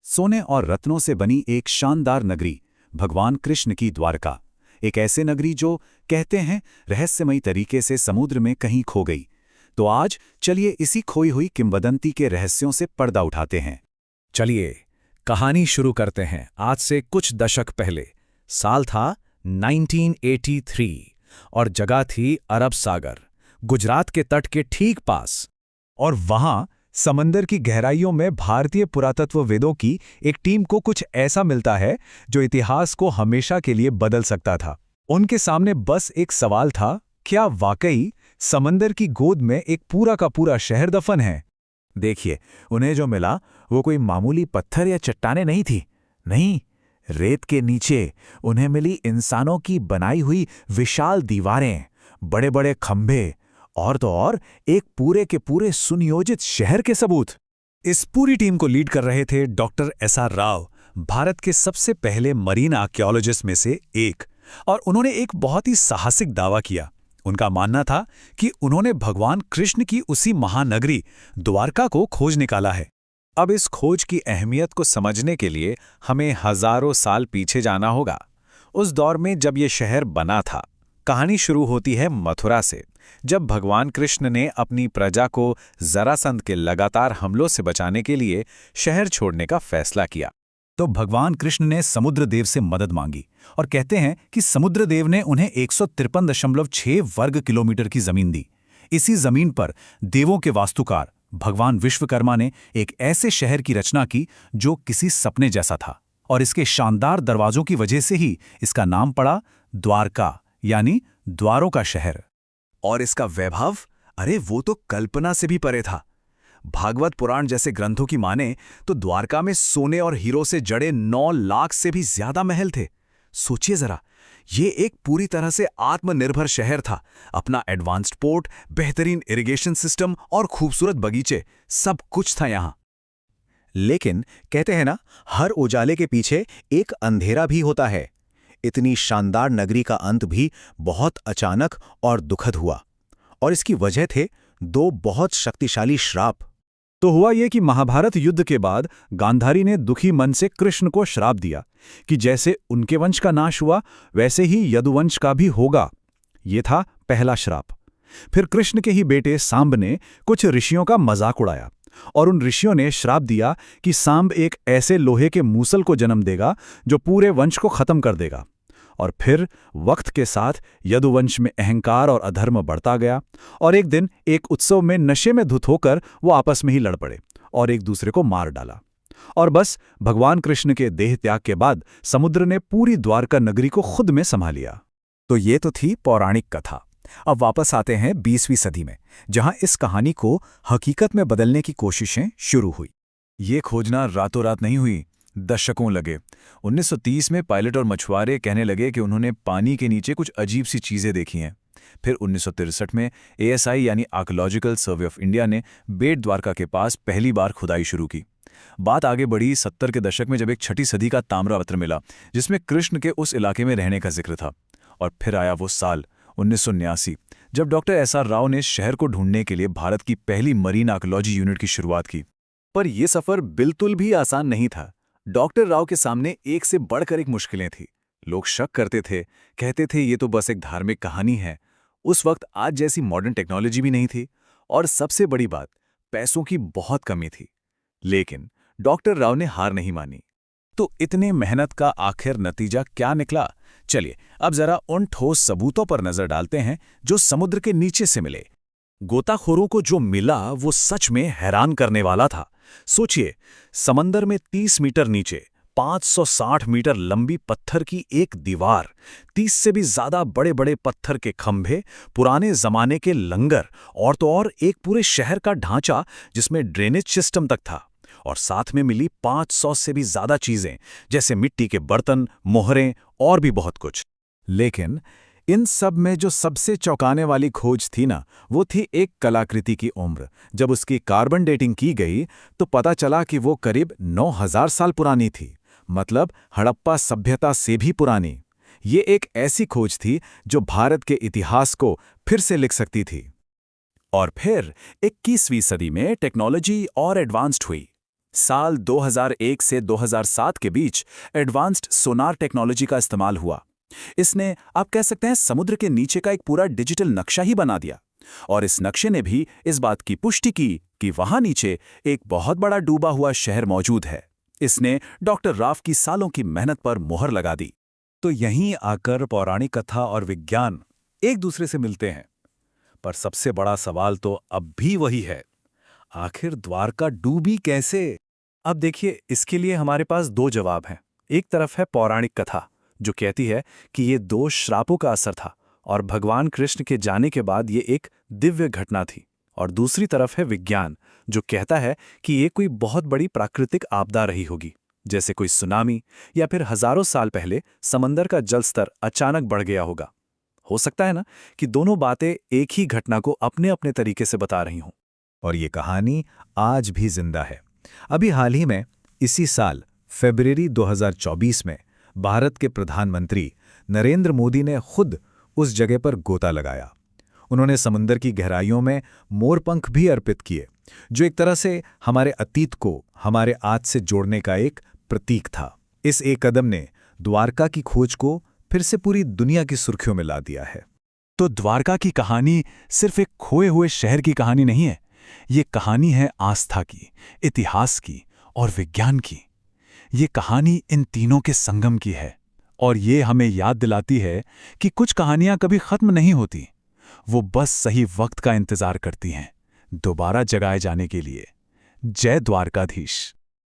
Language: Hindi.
सोने और रत्नों से बनी एक शानदार नगरी, भगवान कृष्ण की द्वारका। एक ऐसे नगरी जो कहते हैं रहस्यमयी तरीके से समुद्र में कहीं खो गई। तो आज चलिए इसी खोई हुई किंवदंती के रहस्यों से पर्दा उठाते हैं। चलिए कहानी शुरू करते हैं आज से कुछ दशक पहले। साल था 1983 और जगह थी अरब सागर, गुजरात के तट के ठीक पास। और वहां समंदर की गहराइयों में भारतीय पुरातत्वविदों की एक टीम को कुछ ऐसा मिलता है जो इतिहास को हमेशा के लिए बदल सकता था। उनके सामने बस एक सवाल था, क्या वाकई समंदर की गोद में एक पूरा का पूरा शहर दफन है? देखिए, उन्हें जो मिला वो कोई मामूली पत्थर या चट्टानें नहीं थी। नहीं, रेत के नीचे उन्हें मिली इंसानों की बनाई हुई विशाल दीवारें, बड़े बड़े खंभे और तो और एक पूरे के पूरे सुनियोजित शहर के सबूत। इस पूरी टीम को लीड कर रहे थे डॉक्टर एसआर राव, भारत के सबसे पहले मरीन आर्कियोलॉजिस्ट में से एक। और उन्होंने एक बहुत ही साहसिक दावा किया। उनका मानना था कि उन्होंने भगवान कृष्ण की उसी महानगरी द्वारका को खोज निकाला है। अब इस खोज की अहमियत को समझने के लिए हमें हजारों साल पीछे जाना होगा, उस दौर में जब ये शहर बना था। कहानी शुरू होती है मथुरा से, जब भगवान कृष्ण ने अपनी प्रजा को जरासंध के लगातार हमलों से बचाने के लिए शहर छोड़ने का फैसला किया। तो भगवान कृष्ण ने समुद्रदेव से मदद मांगी और कहते हैं कि समुद्रदेव ने उन्हें 153.6 वर्ग किलोमीटर की जमीन दी। इसी जमीन पर देवों के वास्तुकार भगवान विश्वकर्मा ने एक ऐसे शहर की रचना की जो किसी सपने जैसा था। और इसके शानदार दरवाजों की वजह से ही इसका नाम पड़ा द्वारका, यानी द्वारों का शहर। और इसका वैभव, अरे वो तो कल्पना से भी परे था। भागवत पुराण जैसे ग्रंथों की माने तो द्वारका में सोने और हीरो से जड़े 9 लाख से भी ज्यादा महल थे। सोचिए जरा, ये एक पूरी तरह से आत्मनिर्भर शहर था। अपना एडवांस्ड पोर्ट, बेहतरीन इरिगेशन सिस्टम और खूबसूरत बगीचे, सब कुछ था यहां। लेकिन कहते हैं ना, हर उजाले के पीछे एक अंधेरा भी होता है। इतनी शानदार नगरी का अंत भी बहुत अचानक और दुखद हुआ। और इसकी वजह थे 2 बहुत शक्तिशाली श्राप। तो हुआ ये कि महाभारत युद्ध के बाद गांधारी ने दुखी मन से कृष्ण को श्राप दिया कि जैसे उनके वंश का नाश हुआ वैसे ही यदुवंश का भी होगा। ये था पहला श्राप। फिर कृष्ण के ही बेटे सांब ने कुछ ऋषियों का मजाक उड़ाया और उन ऋषियों ने श्राप दिया कि सांब एक ऐसे लोहे के मूसल को जन्म देगा जो पूरे वंश को खत्म कर देगा। और फिर वक्त के साथ यदुवंश में अहंकार और अधर्म बढ़ता गया और एक दिन एक उत्सव में नशे में धुत होकर वो आपस में ही लड़ पड़े और एक दूसरे को मार डाला। और बस भगवान कृष्ण के देह त्याग के बाद समुद्र ने पूरी द्वारका नगरी को खुद में संभाल लिया। तो ये तो थी पौराणिक कथा। अब वापस आते हैं 20वीं सदी में, जहां इस कहानी को हकीकत में बदलने की कोशिशें शुरू हुई। ये खोजना रातों रात नहीं हुई, दशकों लगे। 1930 में पायलट और मछुआरे कहने लगे कि उन्होंने पानी के नीचे कुछ अजीब सी चीजें देखी हैं। फिर 1963 में ASI यानी आर्कियोलॉजिकल सर्वे ऑफ इंडिया ने बेट द्वारका के पास पहली बार खुदाई शुरू की। बात आगे बढ़ी 70 के दशक में, जब एक 6ठी सदी का ताम्रपत्र मिला जिसमें कृष्ण के उस इलाके में रहने का जिक्र था। और फिर आया वो साल 1979, जब डॉक्टर SR राव ने शहर को ढूंढने के लिए भारत की पहली मरीन आर्कियोलॉजी यूनिट की शुरुआत की। पर यह सफर बिल्कुल भी आसान नहीं था। डॉक्टर राव के सामने एक से बढ़कर एक मुश्किलें थी। लोग शक करते थे, कहते थे ये तो बस एक धार्मिक कहानी है। उस वक्त आज जैसी मॉडर्न टेक्नोलॉजी भी नहीं थी और सबसे बड़ी बात, पैसों की बहुत कमी थी। लेकिन डॉक्टर राव ने हार नहीं मानी। तो इतने मेहनत का आखिर नतीजा क्या निकला? चलिए अब जरा उन ठोस सबूतों पर नजर डालते हैं जो समुद्र के नीचे से मिले। गोताखोरों को जो मिला वो सच में हैरान करने वाला था। सोचिए, समंदर में 30 मीटर नीचे 560 मीटर लंबी पत्थर की एक दीवार, 30 से भी ज्यादा बड़े बड़े पत्थर के खंभे, पुराने जमाने के लंगर और तो और एक पूरे शहर का ढांचा जिसमें ड्रेनेज सिस्टम तक था। और साथ में मिली 500 से भी ज्यादा चीजें, जैसे मिट्टी के बर्तन, मोहरें और भी बहुत कुछ। लेकिन इन सब में जो सबसे चौंकाने वाली खोज थी ना, वो थी एक कलाकृति की उम्र। जब उसकी कार्बन डेटिंग की गई तो पता चला कि वो करीब 9000 साल पुरानी थी, मतलब हड़प्पा सभ्यता से भी पुरानी। ये एक ऐसी खोज थी जो भारत के इतिहास को फिर से लिख सकती थी। और फिर 21वीं सदी में टेक्नोलॉजी और एडवांस्ड हुई। साल 2001 से 2007 के बीच एडवांस्ड सोनार टेक्नोलॉजी का इस्तेमाल हुआ। इसने, आप कह सकते हैं, समुद्र के नीचे का एक पूरा डिजिटल नक्शा ही बना दिया। और इस नक्शे ने भी इस बात की पुष्टि की कि वहां नीचे एक बहुत बड़ा डूबा हुआ शहर मौजूद है। इसने डॉक्टर राव की सालों की मेहनत पर मोहर लगा दी। तो यहीं आकर पौराणिक कथा और विज्ञान एक दूसरे से मिलते हैं। पर सबसे बड़ा सवाल तो अब भी वही है, आखिर द्वारका डूबी कैसे? अब देखिए, इसके लिए हमारे पास दो जवाब हैं। एक तरफ है पौराणिक कथा, जो कहती है कि ये 2 श्रापों का असर था और भगवान कृष्ण के जाने के बाद ये एक दिव्य घटना थी। और दूसरी तरफ है विज्ञान, जो कहता है कि ये कोई बहुत बड़ी प्राकृतिक आपदा रही होगी, जैसे कोई सुनामी, या फिर हजारों साल पहले समंदर का जल स्तर अचानक बढ़ गया होगा। हो सकता है ना कि दोनों बातें एक ही घटना को अपने अपने तरीके से बता रही हों। और ये कहानी आज भी जिंदा है। अभी हाल ही में, इसी साल फरवरी 2024 में, भारत के प्रधानमंत्री नरेंद्र मोदी ने खुद उस जगह पर गोता लगाया। उन्होंने समुद्र की गहराइयों में मोरपंख भी अर्पित किए, जो एक तरह से हमारे अतीत को हमारे आज से जोड़ने का एक प्रतीक था। इस एक कदम ने द्वारका की खोज को फिर से पूरी दुनिया की सुर्खियों में ला दिया है। तो द्वारका की कहानी सिर्फ एक खोए हुए शहर की कहानी नहीं है, ये कहानी है आस्था की, इतिहास की और विज्ञान की। ये कहानी इन तीनों के संगम की है। और ये हमें याद दिलाती है कि कुछ कहानियां कभी खत्म नहीं होती, वो बस सही वक्त का इंतजार करती हैं दोबारा जगाए जाने के लिए। जय द्वारकाधीश।